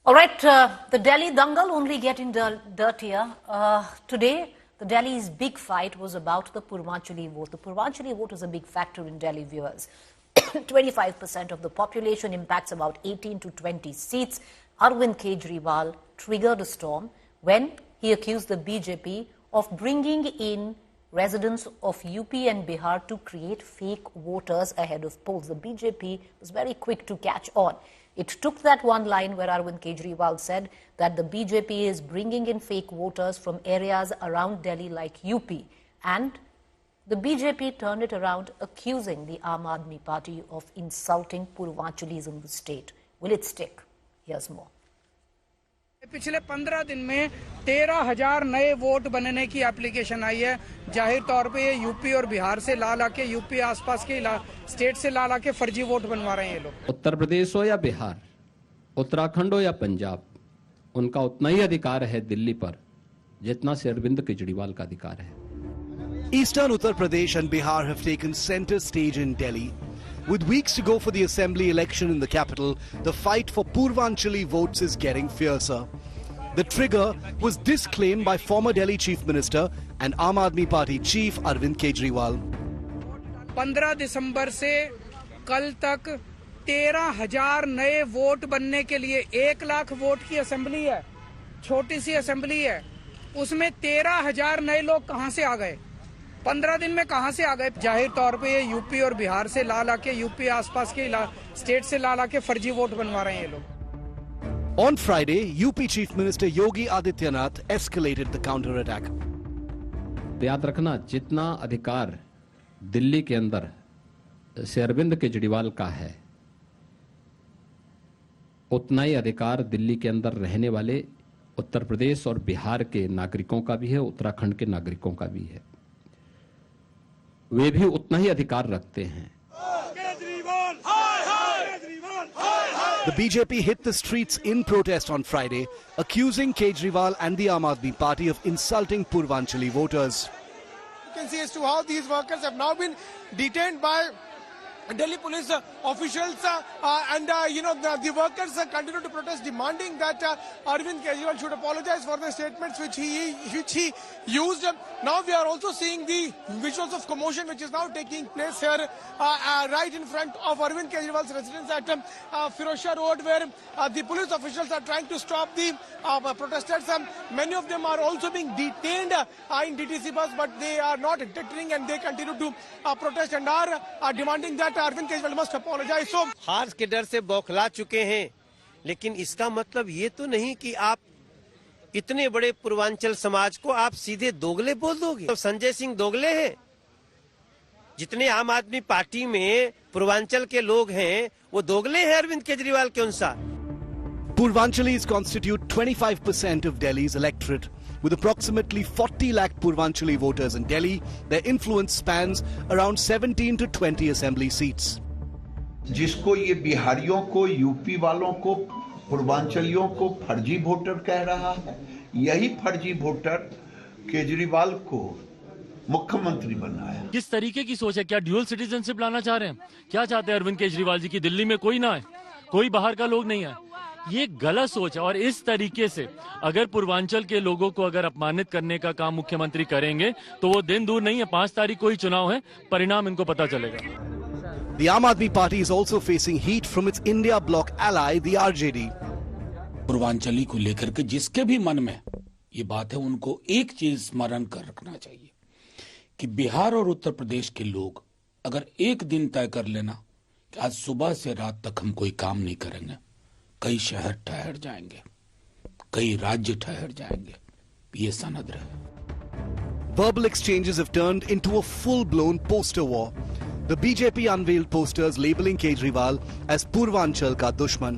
All right, the Delhi dangle only getting dirtier. Today, the Delhi's big fight was about the Purvanchali vote. The Purvanchali vote is a big factor in Delhi, viewers. 25% of the population impacts about 18 to 20 seats. Arvind Kejriwal triggered a storm when he accused the BJP of bringing in residents of UP and Bihar to create fake voters ahead of polls. The BJP was very quick to catch on. It took that one line where Arvind Kejriwal said that the BJP is bringing in fake voters from areas around Delhi like UP, and the BJP turned it around, accusing the Aam Aadmi Party of insulting Purvanchalis in the state. Will it stick? Here's more. पिछले 15 दिन में 13,000 नए vote बनने की application आई है। जाहिर तौर पे ये यूपी और बिहार से ला के यूपी आसपास के स्टेट से ला के फर्जी वोट बनवा रहे हैं ये लोग। उत्तर प्रदेश हो या बिहार, उत्तराखंड हो या पंजाब, उनका उतना ही अधिकार है दिल्ली पर जितना से अरविंद केजरीवाल का अधिकार है। Eastern Uttar Pradesh and Bihar have taken center stage in Delhi. With weeks to go for the assembly election in the capital, the fight for Purvanchali votes is getting fiercer. The trigger was this claim by former Delhi Chief Minister and Aam Aadmi Party Chief Arvind Kejriwal. 15 दिसंबर से कल तक 13,000 नए vote बनने के लिए 1 lakh vote की assembly है, छोटी सी असेंबली है, उसमें 13,000 नए लोग कहां से आ गए? 15 दिन में कहां से आ गए? जाहिर तौर पे ये यूपी और बिहार से ला के यूपी आसपास के स्टेट से ला के फर्जी वोट बनवा रहे हैं ये लोग। On Friday, UP Chief Minister Yogi Adityanath escalated the counter-attack. याद रखना, जितना अधिकार दिल्ली के अंदर से अरविंद केजरीवाल का है, उतना ही अधिकार दिल्ली के अंदर रहने वाले उत्तर प्रदेश और बिहार के नागरिकों का भी है, उत्तराखंड के नागरिकों का भी है। वे भी उतना ही अधिकार रखते हैं। The BJP hit the streets in protest on Friday, accusing Kejriwal and the Aam Aadmi Party of insulting Purvanchali voters. You can see as to how these workers have now been detained by Delhi police officials and the workers continue to protest, demanding that Arvind Kejriwal should apologize for the statements which he used. Now we are also seeing the visuals of commotion which is now taking place here right in front of Arvind Kejriwal's residence at Firozshah Road, where the police officials are trying to stop the protesters. Many of them are also being detained in DTC bus, but they are not deterring and they continue to protest and are demanding that Arvind Kejriwal must apologize. So हार के डर से बौखला चुके हैं, लेकिन इसका मतलब ये तो नहीं कि आप इतने बड़े पूर्वांचल समाज को आप सीधे दोगले बोल दोगे। तो संजय सिंह दोगले हैं? जितने आम आदमी पार्टी में पूर्वांचल के लोग हैं, वो दोगले हैं अरविंद केजरीवाल के अनुसार। Purvanchalis constitute 25% of Delhi's electorate. With approximately 40 lakh Purvanchali voters in Delhi, their influence spans around 17 to 20 assembly seats. जिसको ये बिहारियों को, यूपी वालों को, पूर्वांचलियों को फर्जी वोटर कह रहा है, यही फर्जी वोटर केजरीवाल को मुख्यमंत्री बनाया। किस तरीके की सोच है? क्या ड्यूअल सिटीजनशिप लाना चाह रहे हैं? क्या चाहते हैं अरविंद केजरीवाल जी की दिल्ली में कोई ना आए, कोई बाहर का लोग नहीं आए? ये गलत सोच है। और इस तरीके से अगर पूर्वांचल के लोगों को अगर अपमानित करने का काम मुख्यमंत्री करेंगे तो वो दिन दूर नहीं है, 5 तारीख को ही चुनाव है, परिणाम इनको पता चलेगा। The Aam Aadmi Party is also facing heat from its India bloc ally, the RJD. Purvanchali को लेकर के जिसके भी मन में ये बात है, उनको एक चीज स्मरण कर रखना चाहिए कि बिहार और उत्तर प्रदेश के लोग अगर एक दिन तय कर लेना कि आज सुबह से रात तक हम कोई काम नहीं करेंगे, कई शहर ठहर जाएंगे, कई राज्य ठहर जाएंगे, ये सनद रहे। Verbal exchanges have turned into a full-blown poster war. The BJP unveiled posters labeling Kejriwal as Purvanchal ka dushman.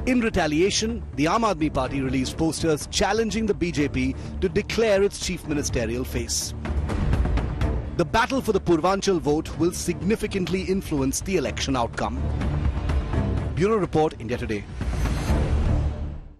In retaliation, the Aam Aadmi Party released posters challenging the BJP to declare its chief ministerial face. The battle for the Purvanchal vote will significantly influence the election outcome. Bureau Report, India Today.